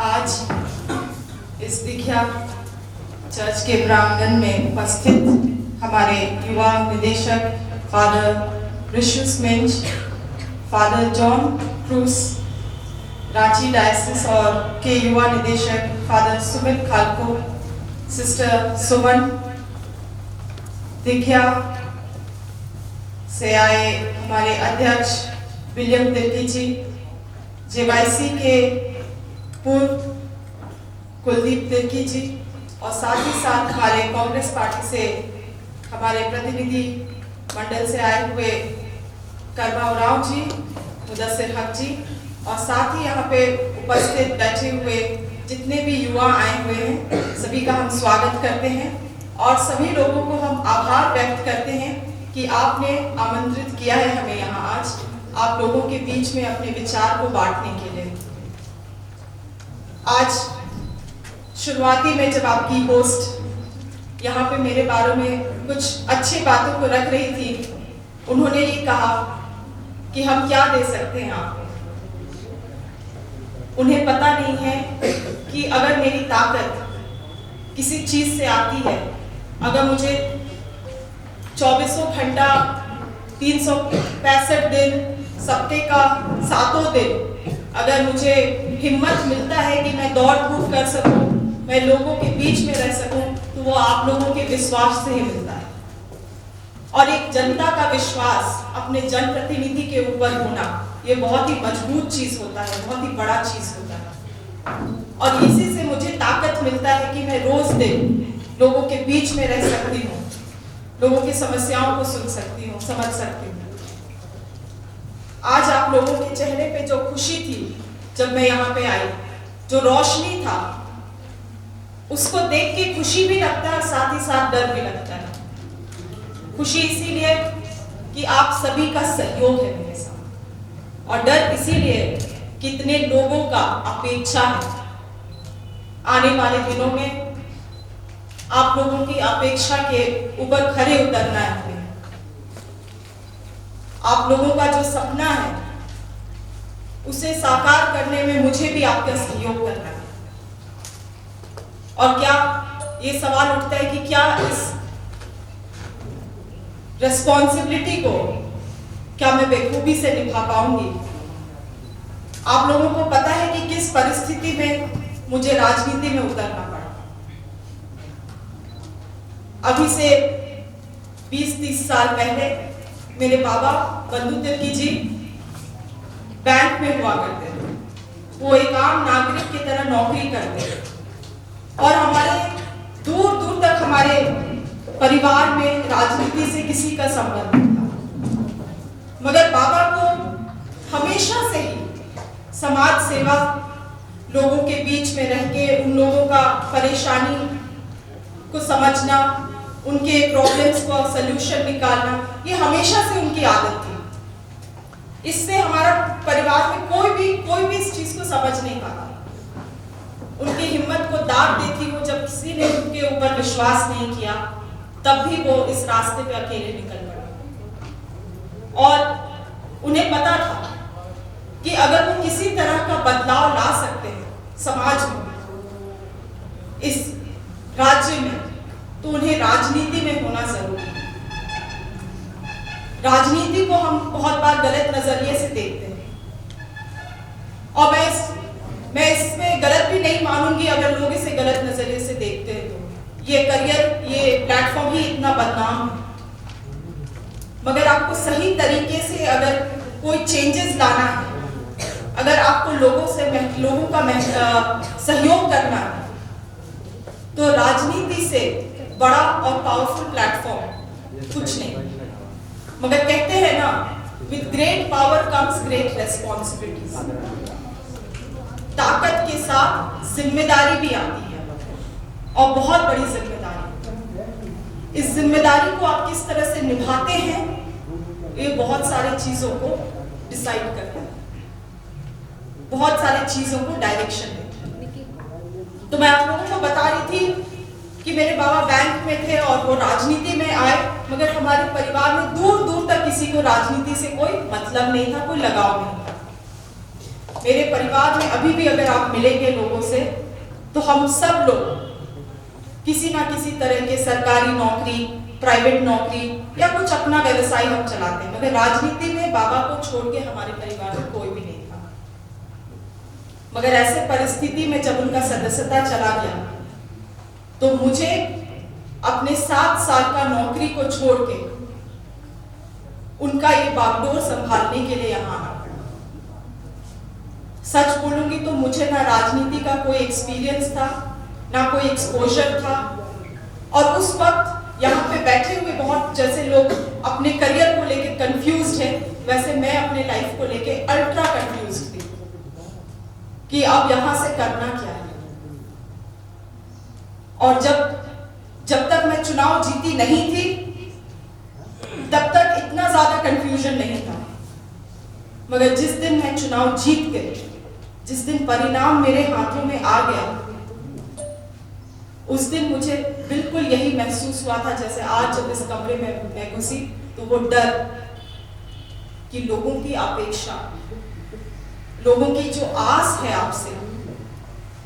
आज इस दीक्षा चर्च के प्रांगण में उपस्थित हमारे युवा निदेशक फादर रिशुस मिंच, फादर जॉन क्रूस, रांची डायसिस और के युवा निदेशक फादर सुमित खालको, सिस्टर सुमन, दीक्षा से आए हमारे अध्यक्ष विलियम तिर्की जी, जेवाईसी के पूर्व कुलदीप तिर्की जी और साथ ही साथ हमारे कांग्रेस पार्टी से हमारे प्रतिनिधि मंडल से आए हुए करबा उरांव जी, मुदस्सिर हक जी और साथ ही यहाँ पे उपस्थित बैठे हुए जितने भी युवा आए हुए हैं सभी का हम स्वागत करते हैं और सभी लोगों को हम आभार व्यक्त करते हैं कि आपने आमंत्रित किया है हमें यहाँ आज आप लोगों के बीच में अपने विचार को बांटने के लिए। आज शुरुआती में जब आपकी होस्ट यहाँ पे मेरे बारे में कुछ अच्छी बातों को रख रही थी, उन्होंने ये कहा कि हम क्या दे सकते हैं आपको। उन्हें पता नहीं है कि अगर मेरी ताकत किसी चीज से आती है, अगर मुझे 24 घंटा 365 दिन सप्ताह का 7 दिन अगर मुझे हिम्मत मिलता है कि मैं दौड़ धूप कर सकूं, मैं लोगों के बीच में रह सकूं, तो वो आप लोगों के विश्वास से ही मिलता है। और एक जनता का विश्वास अपने जनप्रतिनिधि के ऊपर होना, ये बहुत ही मजबूत चीज होता है, बहुत ही बड़ा चीज होता है। और इसी से मुझे ताकत मिलता है कि मैं रोज दिन लोगों के बीच में रह सकती हूँ, लोगों की समस्याओं को सुन सकती हूँ, समझ सकती हूँ। आज आप लोगों के चेहरे पे जो खुशी थी जब मैं यहाँ पे आई, जो रोशनी था, उसको देख के खुशी भी लगता है और साथ ही साथ डर भी लगता है। खुशी इसीलिए कि आप सभी का सहयोग है मेरे साथ, और डर इसीलिए कितने लोगों का अपेक्षा है आने वाले दिनों में आप लोगों की अपेक्षा के ऊपर खरे उतरना है। आप लोगों का जो सपना है उसे साकार करने में मुझे भी आपका सहयोग करना है। और क्या ये सवाल उठता है कि क्या इस रिस्पॉन्सिबिलिटी को क्या मैं बेखूबी से निभा पाऊंगी। आप लोगों को पता है कि किस परिस्थिति में मुझे राजनीति में उतरना पड़ा। अभी से 20-30 साल पहले मेरे बाबा बंधु तिर्की जी बैंक में हुआ करते थे। वो एक आम नागरिक की तरह नौकरी करते थे और हमारे दूर दूर तक हमारे परिवार में राजनीति से किसी का संबंध नहीं था। मगर बाबा को हमेशा से ही समाज सेवा, लोगों के बीच में रह के उन लोगों का परेशानी को समझना, उनके प्रॉब्लम्स को सलूशन निकालना, ये हमेशा से उनकी आदत थी। इससे हमारा परिवार में कोई भी इस चीज को समझ नहीं पाता। उनकी हिम्मत को दाद देती हूँ, जब किसी ने उनके ऊपर विश्वास नहीं किया तब भी वो इस रास्ते पे अकेले निकल पड़े। और उन्हें पता था कि अगर वो किसी तरह का बदलाव ला सकते हैं समाज में, इस राज्य में, तो उन्हें राजनीति में होना जरूरी है। राजनीति को हम बहुत बार गलत नजरिए से देखते हैं और मैं इसमें गलत भी नहीं मानूंगी अगर लोग इसे गलत नजरिए से देखते हैं। तो ये करियर, ये प्लेटफॉर्म ही इतना बदनाम है। मगर आपको सही तरीके से अगर कोई चेंजेस लाना है, अगर आपको लोगों का सहयोग करना है, तो राजनीति से बड़ा और पावरफुल प्लेटफॉर्म कुछ नहीं। मगर कहते हैं ना, with great power comes great responsibilities. ताकत के साथ जिम्मेदारी भी आती है और बहुत बड़ी जिम्मेदारी। इस जिम्मेदारी को आप किस तरह से निभाते हैं, ये बहुत सारी चीजों को डिसाइड करता है, बहुत सारी चीजों को डायरेक्शन देता है। तो मैं आप लोगों को बता रही थी कि मेरे बाबा बैंक में थे और वो राजनीति में आए, मगर हमारे परिवार में दूर दूर तक किसी को राजनीति से कोई मतलब नहीं था, कोई लगाव नहीं था। मेरे परिवार में अभी भी अगर आप मिलेंगे लोगों से तो हम सब लोग किसी ना किसी तरह के सरकारी नौकरी, प्राइवेट नौकरी या कुछ अपना व्यवसाय हम चलाते हैं, मगर राजनीति में बाबा को छोड़ के हमारे परिवार में कोई भी नहीं था। मगर ऐसे परिस्थिति में जब उनका सदस्यता चला गया तो मुझे अपने 7 साल का नौकरी को छोड़ के उनका ये बागडोर संभालने के लिए यहाँ आना पड़ा। सच बोलूंगी तो मुझे ना राजनीति का कोई एक्सपीरियंस था, ना कोई एक्सपोजर था, और उस वक्त यहाँ पे बैठे हुए बहुत जैसे लोग अपने करियर को लेके कंफ्यूज्ड है, वैसे मैं अपने लाइफ को लेके अल्ट्रा कंफ्यूज्ड थी कि अब यहाँ से करना क्या है। और जब तक मैं चुनाव जीती नहीं थी तब तक इतना ज्यादा कंफ्यूजन नहीं था, मगर जिस दिन मैं चुनाव जीत गई, जिस दिन परिणाम मेरे हाथों में आ गया, उस दिन मुझे बिल्कुल यही महसूस हुआ था जैसे आज जब इस कमरे में मैं घुसी तो वो डर कि लोगों की अपेक्षा, लोगों की जो आस है आपसे,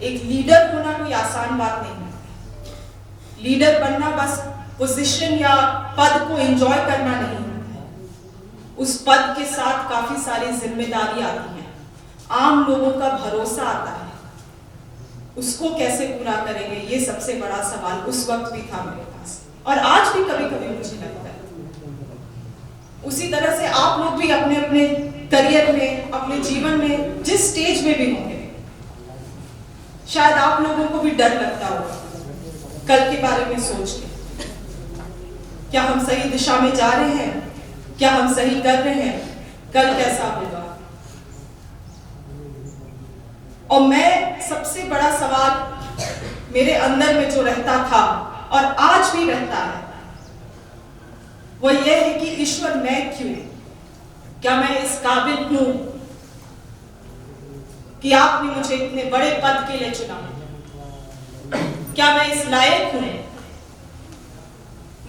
एक लीडर होना कोई आसान बात नहीं है। लीडर बनना बस पोजीशन या पद को एंजॉय करना नहीं है, उस पद के साथ काफी सारी जिम्मेदारी आती है, आम लोगों का भरोसा आता है, उसको कैसे पूरा करेंगे, ये सबसे बड़ा सवाल उस वक्त भी था मेरे पास, और आज भी कभी कभी मुझे लगता है। उसी तरह से आप लोग भी अपने अपने करियर में, अपने जीवन में जिस स्टेज में भी होंगे, शायद आप लोगों को भी डर लगता होगा कल के बारे में सोच के, क्या हम सही दिशा में जा रहे हैं, क्या हम सही कर रहे हैं, कल कैसा होगा। और मैं सबसे बड़ा सवाल मेरे अंदर में जो रहता था और आज भी रहता है वो ये है कि ईश्वर मैं क्यों, क्या मैं इस काबिल हूं कि आपने मुझे इतने बड़े पद के लिए चुना, क्या मैं इस लायक हूं।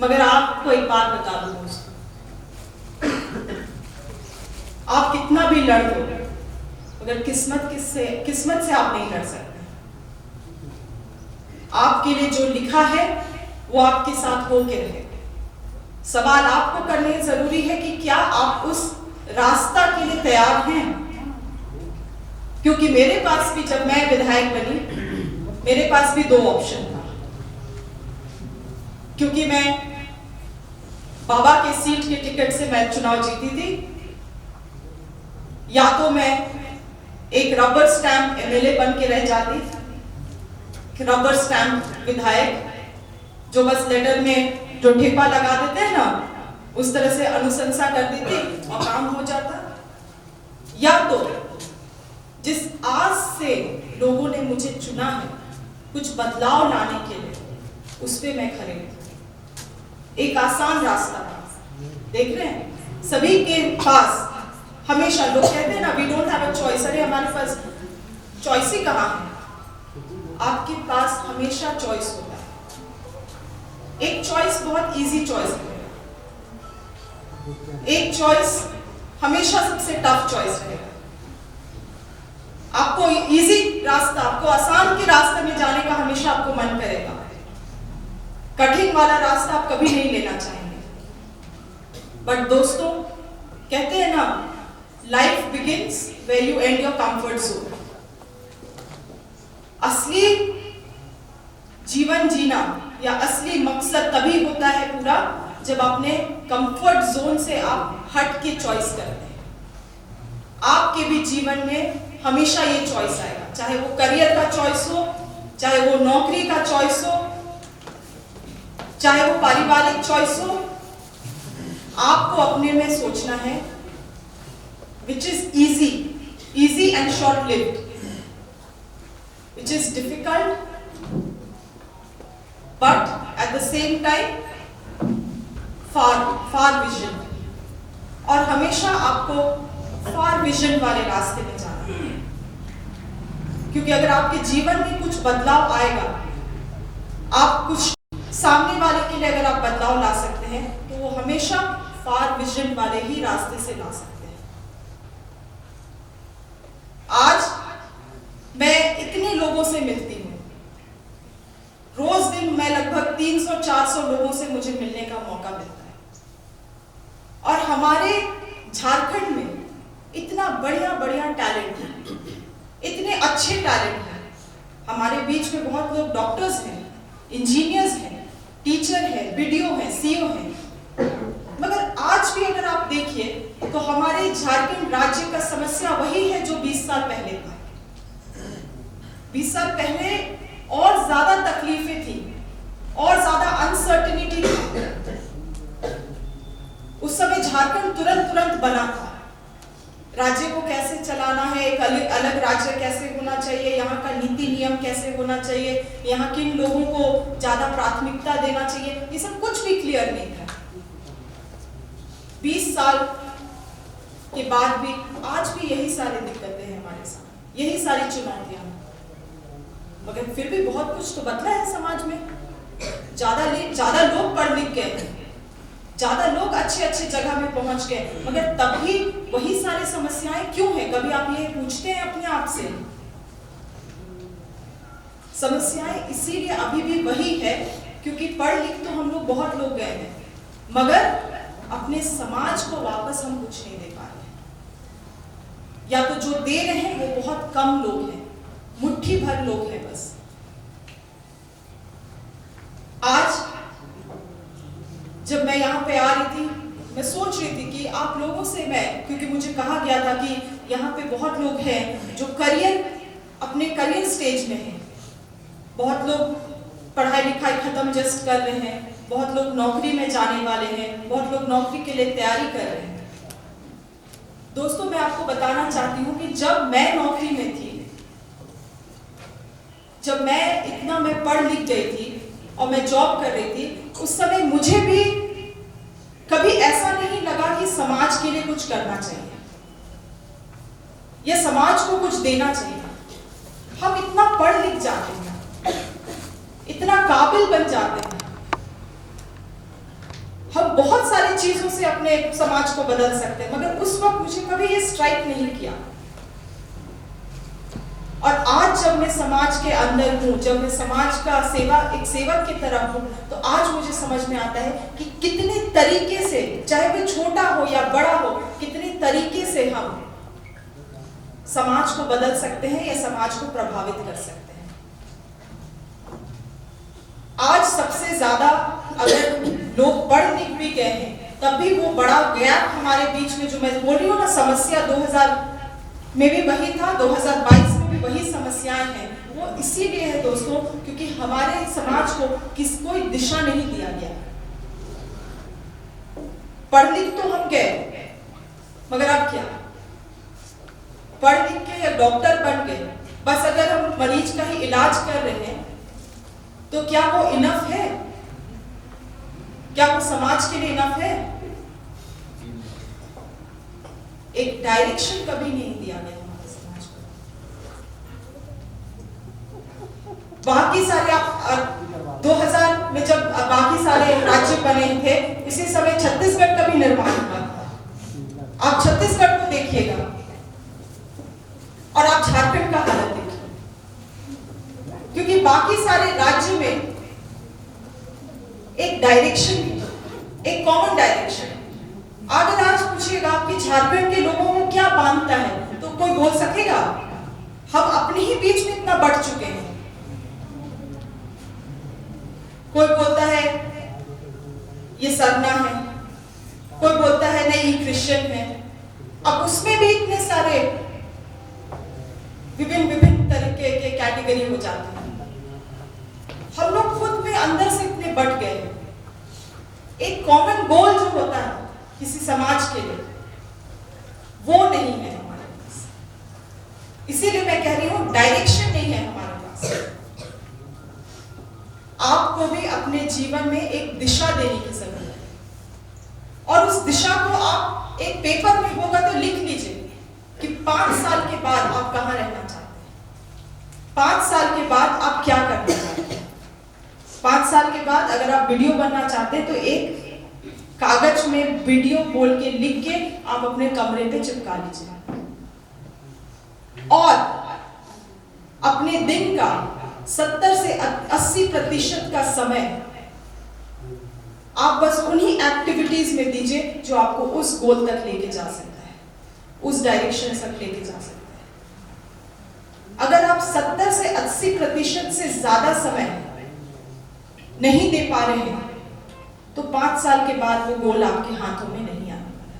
मगर आपको एक बात बता दूं दोस्तों, आप कितना भी लड़ लो, मगर किस्मत से आप नहीं लड़ सकते। आपके लिए जो लिखा है वो आपके साथ होके रहे। सवाल आपको करने जरूरी है कि क्या आप उस रास्ता के लिए तैयार हैं। क्योंकि मेरे पास भी, जब मैं विधायक बनी, मेरे पास भी 2 ऑप्शन था। क्योंकि मैं बाबा के सीट के टिकट से मैं चुनाव जीती थी, या तो मैं एक रबर स्टैंप एमएलए बन के रह जाती, रबर स्टैंप विधायक, जो बस लेटर में जो ठेपा लगा देते हैं ना, उस तरह से अनुशंसा कर देती और काम हो जाता, या तो जिस आस से लोगों ने मुझे चुना है कुछ बदलाव लाने के लिए, उस पे मैं खड़े हूं। एक आसान रास्ता था, देख रहे हैं सभी के पास। हमेशा लोग कहते हैं ना, we don't have a choice. अरे हमारे पास चॉइस ही कहां है। आपके पास हमेशा चॉइस होता है। एक चॉइस बहुत इजी चॉइस है, एक चॉइस हमेशा सबसे टफ चॉइस है। आपको इजी रास्ता, आपको आसान के रास्ते में जाने का हमेशा आपको मन करेगा, कठिन वाला रास्ता आप कभी नहीं लेना चाहेंगे। बट दोस्तों, कहते हैं ना, life begins where you end your comfort zone. असली जीवन जीना या असली मकसद तभी होता है पूरा जब अपने कंफर्ट जोन से आप हट के चॉइस करते हैं। आपके भी जीवन में हमेशा ये चॉइस आएगा, चाहे वो करियर का चॉइस हो, चाहे वो नौकरी का चॉइस हो, चाहे वो पारिवारिक चॉइस हो। आपको अपने में सोचना है which is easy and short lived, which is difficult but at the same time far vision. और हमेशा आपको फार विजन वाले रास्ते में जाना है, क्योंकि अगर आपके जीवन में कुछ बदलाव आएगा, आप कुछ सामने वाले के लिए अगर आप बदलाव ला सकते हैं, तो वो हमेशा फार विजन वाले ही रास्ते से ला सकते हैं। आज मैं इतने लोगों से मिलती हूँ, रोज दिन मैं लगभग 300-400 लोगों से मुझे मिलने का मौका मिलता है। और हमारे झारखंड में इतना बढ़िया बढ़िया टैलेंट है, इतने अच्छे टैलेंट हैं। हमारे बीच में बहुत लोग डॉक्टर्स हैं, इंजीनियर्स हैं, टीचर हैं, बीडीओ हैं, सीईओ हैं। मगर आज भी अगर आप देखिए तो हमारे झारखंड राज्य का समस्या वही है जो 20 साल पहले था। 20 साल पहले और ज्यादा तकलीफें थी और ज्यादा अनसर्टेनिटी थी। उस समय झारखंड तुरंत बना था। राज्य को कैसे चलाना है, एक अलग राज्य कैसे होना चाहिए, यहाँ का नीति नियम कैसे होना चाहिए, यहाँ किन लोगों को ज्यादा प्राथमिकता देना चाहिए, ये सब कुछ भी क्लियर नहीं था। 20 साल के बाद भी आज भी यही सारी दिक्कतें हैं हमारे साथ, यही सारी चुनौतियां हैं। मगर फिर भी बहुत कुछ तो बदला है समाज में। ज्यादा लोग पढ़ लिख गए, ज्यादा लोग अच्छे जगह में पहुंच गए, मगर तब भी वही सारी समस्याएं क्यों हैं? कभी आप ये पूछते हैं अपने आप से? समस्याएं इसीलिए अभी भी वही है क्योंकि पढ़ लिख तो हम लोग बहुत लोग गए हैं, मगर अपने समाज को वापस हम कुछ नहीं दे पा रहे। या तो जो दे रहे हैं वो बहुत कम लोग हैं, मुट्ठी भर लोग हैं बस। आज जब मैं यहाँ पे आ रही थी, मैं सोच रही थी कि आप लोगों से मैं, क्योंकि मुझे कहा गया था कि यहाँ पे बहुत लोग हैं जो अपने करियर स्टेज में हैं, बहुत लोग पढ़ाई लिखाई खत्म जस्ट कर रहे हैं, बहुत लोग नौकरी में जाने वाले हैं, बहुत लोग नौकरी के लिए तैयारी कर रहे हैं। दोस्तों, मैं आपको बताना चाहती हूँ कि जब मैं नौकरी में थी, जब मैं पढ़ लिख गई थी और मैं जॉब कर रही थी, उस समय मुझे भी कभी ऐसा नहीं लगा कि समाज के लिए कुछ करना चाहिए या समाज को कुछ देना चाहिए। हम इतना पढ़ लिख जाते हैं, इतना काबिल बन जाते हैं, हम बहुत सारी चीजों से अपने समाज को बदल सकते हैं, मगर उस वक्त मुझे कभी ये स्ट्राइक नहीं किया। और आज जब मैं समाज के अंदर हूँ, जब मैं समाज का एक सेवक की तरह हूँ, तो आज मुझे समझ में आता है कि कितने तरीके से, चाहे वो छोटा हो या बड़ा हो, कितने तरीके से हम समाज को बदल सकते हैं या समाज को प्रभावित कर सकते हैं। आज सबसे ज्यादा अगर लोग पढ़ लिख भी गए हैं, तब भी वो बड़ा गैप हमारे बीच में, जो मैं बोल रही हूँ ना, समस्या 2000 में भी वही था, 2022 में भी वही समस्याएं हैं। वो इसीलिए है दोस्तों क्योंकि हमारे समाज को कोई दिशा नहीं दिया गया। पढ़ लिख तो हम गए, मगर अब क्या? पढ़ लिख के या डॉक्टर बन गए, बस अगर हम मरीज का ही इलाज कर रहे हैं तो क्या वो इनफ है? क्या वो समाज के लिए इनफ है? एक डायरेक्शन कभी नहीं दिया गया हमारे समाज को। बाकी सारे 2000 में जब बाकी सारे राज्य बने थे, इसी समय छत्तीसगढ़ का भी निर्माण हुआ था। आप छत्तीसगढ़ को देखिएगा और आप झारखंड का हालत देखिए, क्योंकि बाकी सारे राज्य में एक डायरेक्शन, एक कॉमन डायरेक्शन। अगर आज पूछिएगा कि झारखंड के लोगों को क्या बांधता है, तो कोई बोल सकेगा? हम अपने ही बीच में इतना बढ़ चुके हैं। कोई बोलता है ये सरना है, कोई बोलता है नहीं ये क्रिश्चियन है। अब उसमें भी इतने सारे विभिन्न तरीके के कैटेगरी हो जाते हैं। हम लोग खुद में अंदर से इतने बढ़ गए हैं। एक कॉमन गोल जो होता है किसी समाज के लिए, वो नहीं है हमारे पास। इसीलिए मैं कह रही हूं डायरेक्शन नहीं है हमारे पास। आपको भी अपने जीवन में एक दिशा देने की जरूरत है, और उस दिशा को आप एक पेपर में होगा तो लिख लीजिए कि 5 साल के बाद आप कहां रहना चाहते हैं, 5 साल के बाद आप क्या करना चाहते हैं। 5 साल के बाद अगर आप वीडियो बनना चाहते हैं तो एक कागज में वीडियो बोल के लिख के आप अपने कमरे पे चिपका लीजिए। और अपने दिन का 70 से 80% का समय आप बस उन्हीं एक्टिविटीज में दीजिए जो आपको उस गोल तक लेके जा सकता है, उस डायरेक्शन तक लेके जा सकता है। अगर आप 70 से 80% से ज्यादा समय नहीं दे पा रहे हैं तो 5 साल के बाद वो गोल आपके हाथों में नहीं आने वाला।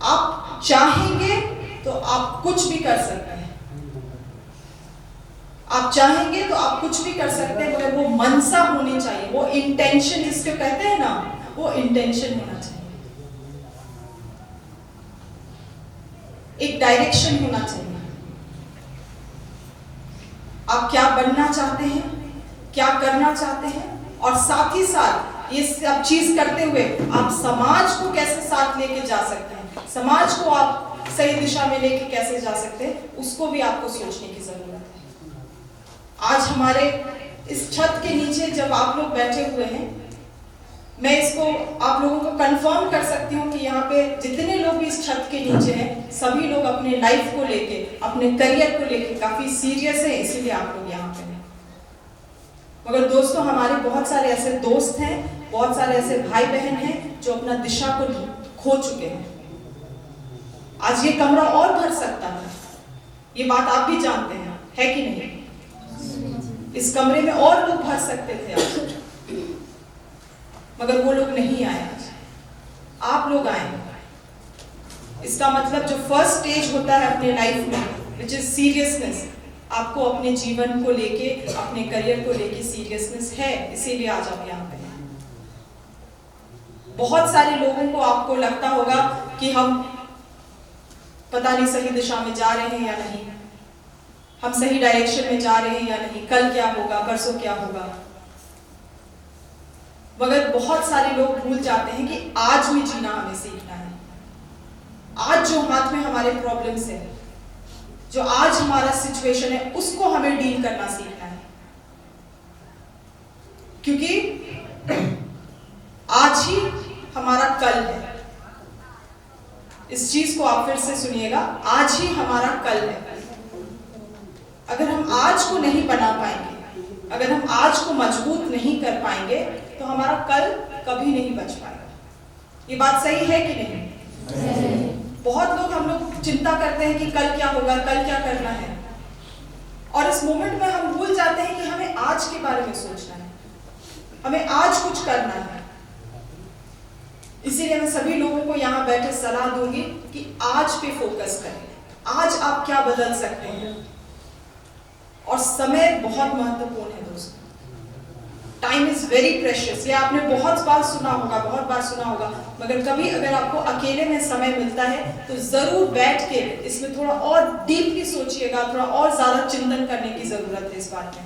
आप चाहेंगे तो आप कुछ भी कर सकते हैं, आप चाहेंगे तो आप कुछ भी कर सकते हैं, मगर वो मनसा होनी चाहिए, वो इंटेंशन जिसको कहते हैं ना, वो इंटेंशन होना चाहिए, एक डायरेक्शन होना चाहिए। आप क्या बनना चाहते हैं, क्या करना चाहते हैं, और साथ ही साथ ये सब चीज करते हुए आप समाज को कैसे साथ लेके जा सकते हैं, समाज को आप सही दिशा में लेके कैसे जा सकते हैं, उसको भी आपको सोचने की जरूरत है। आज हमारे इस छत के नीचे जब आप लोग बैठे हुए हैं, मैं इसको आप लोगों को कंफर्म कर सकती हूँ कि यहाँ पे जितने लोग भी इस छत के नीचे हैं, सभी लोग अपने लाइफ को लेके, अपने करियर को लेके काफी सीरियस हैं, इसीलिए आप लोग यहाँ पे हैं। मगर दोस्तों, हमारे बहुत सारे ऐसे दोस्त हैं, बहुत सारे ऐसे भाई बहन हैं जो अपना दिशा को खो चुके हैं। आज ये कमरा और भर सकता है, ये बात आप भी जानते हैं, है कि नहीं? इस कमरे में और लोग भर सकते थे आज, मगर वो लोग नहीं आए, आज आप लोग आए। इसका मतलब जो फर्स्ट स्टेज होता है अपने लाइफ में, विच इज सीरियसनेस, आपको अपने जीवन को लेके, अपने करियर को लेके सीरियसनेस है, इसीलिए आज आप यहाँ पे हैं। बहुत सारे लोगों को आपको लगता होगा कि हम पता नहीं सही दिशा में जा रहे हैं या नहीं, हम सही डायरेक्शन में जा रहे हैं या नहीं, कल क्या होगा, परसों क्या होगा। मगर बहुत सारे लोग भूल जाते हैं कि आज में जीना हमें सीखना है। आज जो हाथ में हमारे प्रॉब्लम्स है, जो आज हमारा सिचुएशन है, उसको हमें डील करना सीखना है, क्योंकि आज ही हमारा कल है। इस चीज को आप फिर से सुनिएगा, आज ही हमारा कल है। अगर हम आज को नहीं बना पाएंगे, अगर हम आज को मजबूत नहीं कर पाएंगे, तो हमारा कल कभी नहीं बच पाएगा। ये बात सही है कि नहीं? बहुत लोग, हम लोग चिंता करते हैं कि कल क्या होगा, कल क्या करना है, और इस मोमेंट में हम भूल जाते हैं कि हमें आज के बारे में सोचना है, हमें आज कुछ करना है। इसीलिए मैं सभी लोगों को यहाँ बैठे सलाह दूंगी कि आज पे फोकस करें, आज आप क्या बदल सकते हैं। और समय बहुत महत्वपूर्ण है दोस्तों, टाइम इज वेरी प्रेशियस। ये आपने बहुत बार सुना होगा, बहुत बार सुना होगा, मगर कभी अगर आपको अकेले में समय मिलता है तो जरूर बैठ के इसमें थोड़ा और डीपली सोचिएगा, थोड़ा और ज्यादा चिंतन करने की जरूरत है इस बात में।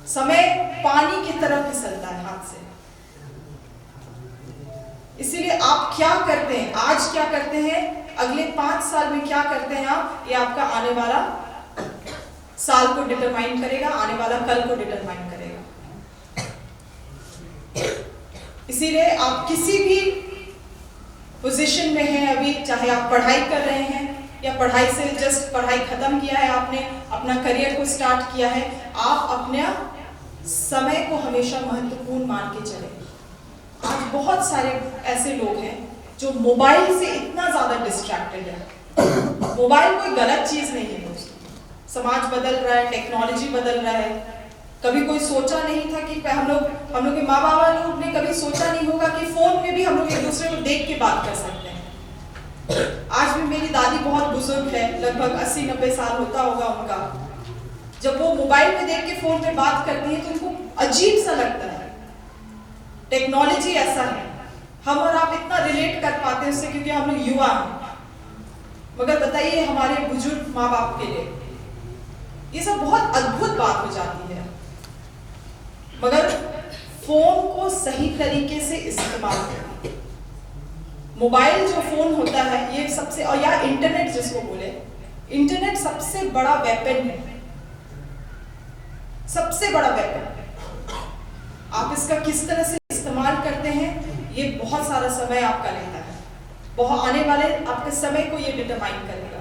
समय पानी की तरह फिसलता है हाथ से, इसीलिए आप क्या करते हैं, आज क्या करते हैं, अगले 5 साल में क्या करते हैं आप, ये आपका आने वाला साल को डिटरमाइन करेगा, आने वाला कल को डिटरमाइन करेगा। इसीलिए आप किसी भी पोजीशन में हैं अभी, चाहे आप पढ़ाई कर रहे हैं या पढ़ाई से जस्ट पढ़ाई खत्म किया है आपने, अपना करियर को स्टार्ट किया है, आप अपने समय को हमेशा महत्वपूर्ण मान के चलें। आज बहुत सारे ऐसे लोग हैं जो मोबाइल से इतना ज्यादा डिस्ट्रैक्टेड है। मोबाइल कोई गलत चीज नहीं है दोस्तों, समाज बदल रहा है, टेक्नोलॉजी बदल रहा है। कभी कोई सोचा नहीं था कि हम लोग के माँ बाबा लोग ने कभी सोचा नहीं होगा कि फोन में भी हम लोग एक दूसरे को देख के बात कर सकते हैं। आज भी मेरी दादी बहुत बुजुर्ग है, लगभग 80-90 साल होता होगा उनका, जब वो मोबाइल में देख के फोन में बात करती है तो उनको अजीब सा लगता है। टेक्नोलॉजी ऐसा है, हम और आप इतना रिलेट कर पाते हैं उससे क्योंकि हम लोग युवा हैं, मगर बताइए हमारे बुजुर्ग माँ बाप के लिए ये सब बहुत अद्भुत बात हो जाती है। मगर फोन को सही तरीके से इस्तेमाल करें। मोबाइल जो फोन होता है ये सबसे, और या इंटरनेट जिसको बोले, इंटरनेट सबसे बड़ा वेपन है, सबसे बड़ा वेपन। आप इसका किस तरह से इस्तेमाल करते हैं ये बहुत सारा समय आपका लेता है। बहुत आने वाले आपके समय को ये डिटरमाइन करेगा।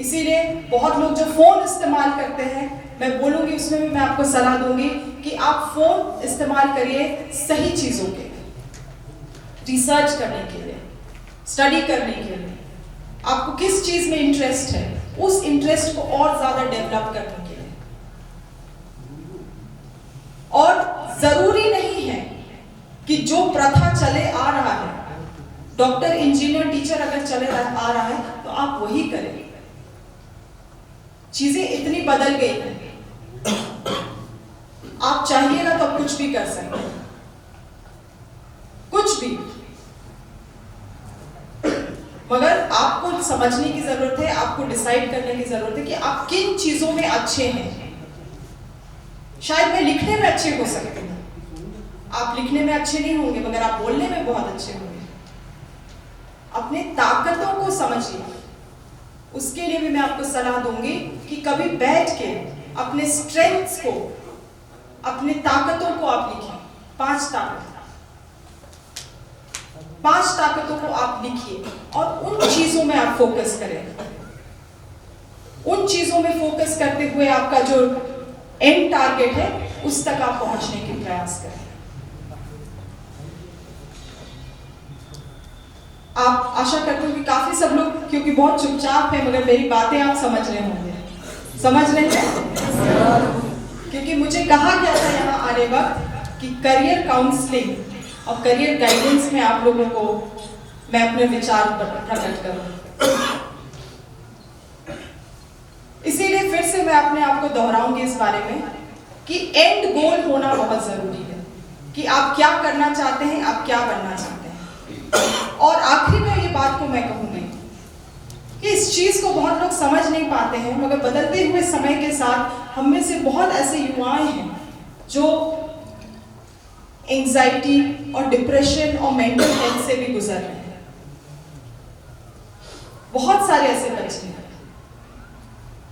इसीलिए बहुत लोग जो फोन इस्तेमाल करते हैं, मैं बोलूंगी उसमें भी मैं आपको सलाह दूंगी कि आप फोन इस्तेमाल करिए सही चीजों के लिए, रिसर्च करने के लिए, स्टडी करने के लिए। आपको किस चीज में इंटरेस्ट है, उस इंटरेस्ट को और ज्यादा डेवलप करने के लिए। और जरूरी नहीं है कि जो प्रथा चले आ रहा है, डॉक्टर, इंजीनियर, टीचर अगर चले आ रहा है तो आप वही करें। चीजें इतनी बदल गई हैं, आप चाहिएगा तो आप कुछ भी कर सकते हैं, कुछ भी। मगर आपको समझने की जरूरत है, आपको डिसाइड करने की जरूरत है कि आप किन चीजों में अच्छे हैं। शायद मैं लिखने में अच्छे हो सकते हैं, आप लिखने में अच्छे नहीं होंगे, मगर आप बोलने में बहुत अच्छे होंगे। अपने ताकतों को समझिए। उसके लिए भी मैं आपको सलाह दूंगी कि कभी बैठ के अपने स्ट्रेंथ्स को, अपने ताकतों को आप लिखिए। 5 ताकतों को आप लिखिए और उन चीजों में आप फोकस करें। उन चीजों में फोकस करते हुए आपका जो एंड टारगेट है उस तक आप पहुंचने के प्रयास करें। आप आशा करते हो कि काफी सब लोग, क्योंकि बहुत चुपचाप है, मगर मेरी बातें आप समझ रहे होंगे, समझ रहे हैं? क्योंकि मुझे कहा गया था यहाँ आने वक्त कि करियर काउंसलिंग और करियर गाइडेंस में आप लोगों को मैं अपने विचार प्रकट करूं। इसीलिए फिर से मैं अपने आप को दोहराऊंगी इस बारे में कि एंड गोल होना बहुत जरूरी है, कि आप क्या करना चाहते हैं, आप क्या बनना चाहते हैं। और आखिरी में ये बात को मैं कहूंगी कि इस चीज को बहुत लोग समझ नहीं पाते हैं, मगर बदलते हुए समय के साथ हम में से बहुत ऐसे युवाएं हैं जो एंजाइटी और डिप्रेशन और मेंटल हेल्थ से भी गुजर रहे हैं। बहुत सारे ऐसे बच्चे हैं।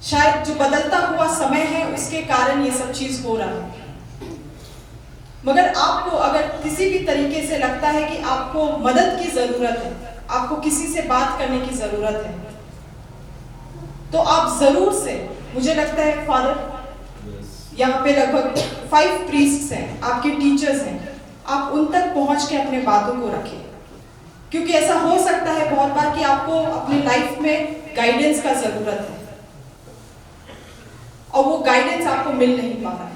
शायद जो बदलता हुआ समय है उसके कारण ये सब चीज हो रहा है। मगर आपको अगर किसी भी तरीके से लगता है कि आपको मदद की जरूरत है, आपको किसी से बात करने की जरूरत है, तो आप जरूर से, मुझे लगता है फादर यहाँ पे लगभग 5 प्रीस्ट्स हैं, आपके टीचर्स हैं, आप उन तक पहुंच के अपने बातों को रखें। क्योंकि ऐसा हो सकता है बहुत बार कि आपको अपनी लाइफ में गाइडेंस का जरूरत है और वो गाइडेंस आपको मिल नहीं पा रहा है।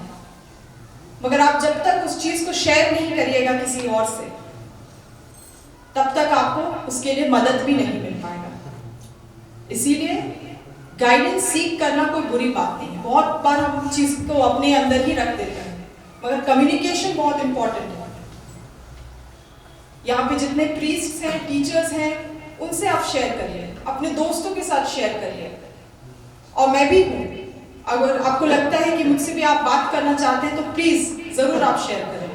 मगर आप जब तक उस चीज को शेयर नहीं करिएगा किसी और से, तब तक आपको उसके लिए मदद भी नहीं मिल पाएगा। इसीलिए गाइडेंस सीख करना कोई बुरी बात नहीं है। बहुत बार हम चीज को अपने अंदर ही रख देते हैं, मगर कम्युनिकेशन बहुत इंपॉर्टेंट है। यहाँ पे जितने प्रीस्ट्स हैं, टीचर्स हैं, उनसे आप शेयर करिए, अपने दोस्तों के साथ शेयर करिए। और मैं भी हूँ, अगर आपको लगता है कि मुझसे भी आप बात करना चाहते हैं तो प्लीज जरूर आप शेयर करें।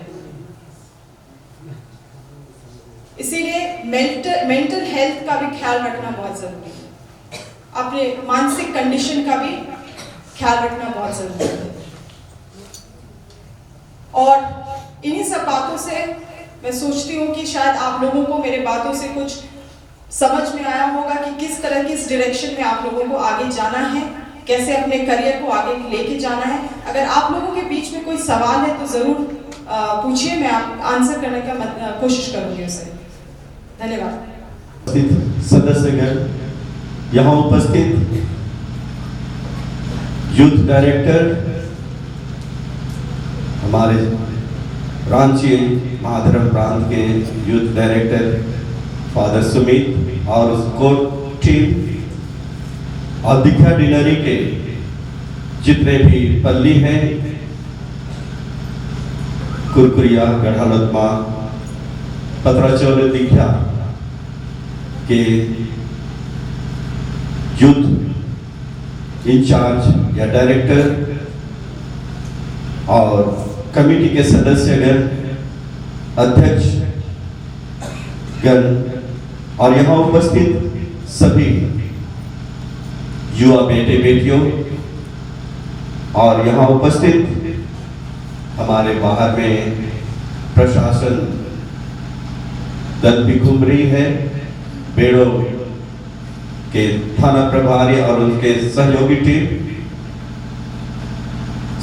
इसीलिए मेंटल हेल्थ का भी ख्याल रखना बहुत जरूरी है, अपने मानसिक कंडीशन का भी ख्याल रखना बहुत जरूरी है। और इन्हीं सब बातों से मैं सोचती हूँ कि शायद आप लोगों को मेरे बातों से कुछ समझ में आया होगा कि किस तरह की इस डायरेक्शन में आप लोगों को आगे जाना है, कैसे अपने करियर को आगे लेके जाना है। अगर आप लोगों के बीच में कोई सवाल है तो जरूर पूछिए, मैं आप आंसर करने का कोशिश करूंगी उसे। धन्यवाद। सदस्यगण, यहाँ उपस्थित यूथ डायरेक्टर हमारे रांची महाधर्म प्रांत के यूथ डायरेक्टर फादर सुमित और कोर टीम और दीक्षा डिनरी के जितने भी पल्ली हैं, कुरकुरिया, गढ़ालतमा, पत्राचौल दीक्षा के यूथ इंचार्ज या डायरेक्टर और कमेटी के सदस्यगण, अध्यक्ष गण और यहाँ उपस्थित सभी युवा बेटे बेटियों और यहाँ उपस्थित हमारे बाहर में प्रशासन दल भी घूम रही है। बेड़ो के थाना प्रभारी और उनके सहयोगी टीम,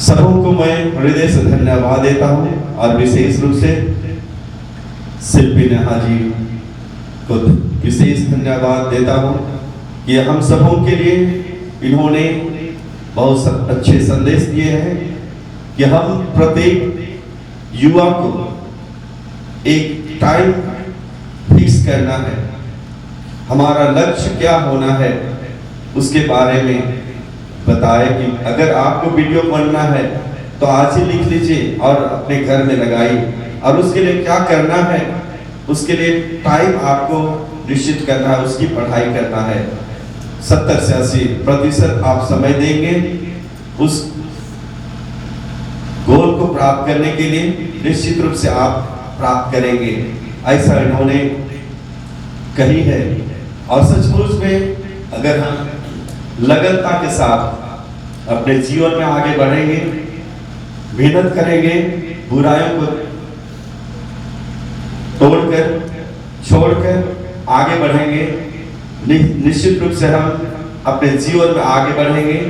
सबों को मैं हृदय से धन्यवाद देता हूं और विशेष रूप से शिल्पी नेहा जी को विशेष धन्यवाद देता हूं कि हम सबों के लिए इन्होंने बहुत अच्छे संदेश दिए हैं कि हम प्रत्येक युवा को एक टाइम फिक्स करना है, हमारा लक्ष्य क्या होना है उसके बारे में बताए कि अगर आपको वीडियो बनना है तो आज ही लिख लीजिए और अपने घर में लगाइए, और उसके लिए क्या करना है, उसके लिए टाइम आपको निश्चित करना है, उसकी पढ़ाई करना है। 70 से 80% आप समय देंगे उस गोल को प्राप्त करने के लिए, निश्चित रूप से आप प्राप्त करेंगे, ऐसा इन्होंने कही है। और सचमुच में अगर हम लगनता के साथ अपने जीवन में आगे बढ़ेंगे, मेहनत करेंगे, बुराइयों को तोड़कर छोड़कर आगे बढ़ेंगे, निश्चित रूप से हम अपने जीवन में आगे बढ़ेंगे,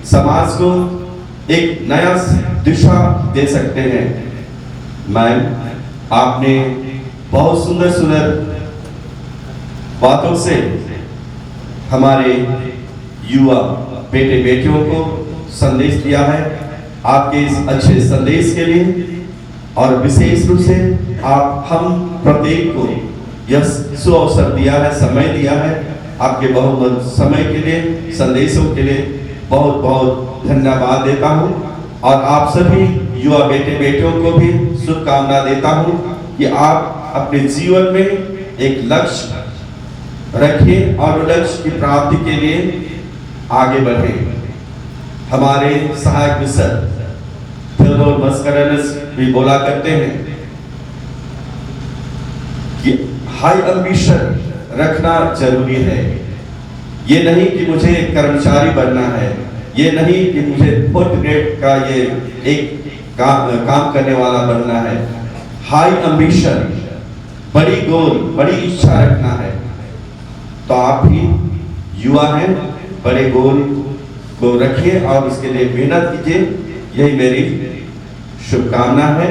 समाज को एक नया दिशा दे सकते हैं। मैम, आपने बहुत सुंदर सुंदर बातों से हमारे युवा बेटे बेटियों को संदेश दिया है। आपके इस अच्छे संदेश के लिए और विशेष रूप से हम प्रत्येक को यह सुअवसर दिया है, समय दिया है, आपके बहुत समय के लिए, संदेशों के लिए बहुत बहुत धन्यवाद देता हूं। और आप सभी युवा बेटे बेटियों को भी शुभकामना देता हूं कि आप अपने जीवन में एक लक्ष्य रखें और लक्ष्य की प्राप्ति के लिए आगे बढ़ें। हमारे सहायक मिस्टर थियोडोर मस्करेनस भी बोला करते हैं कि हाई एम्बिशन रखना जरूरी है। ये नहीं कि मुझे कर्मचारी बनना है, ये नहीं कि मुझे 4th ग्रेड का ये एक काम करने वाला बनना है। हाई एम्बिशन, बड़ी गोल, बड़ी इच्छा रखना है। तो आप भी युवा हैं, बड़े गोल को रखिए और उसके लिए मेहनत कीजिए, यही मेरी शुभकामना है।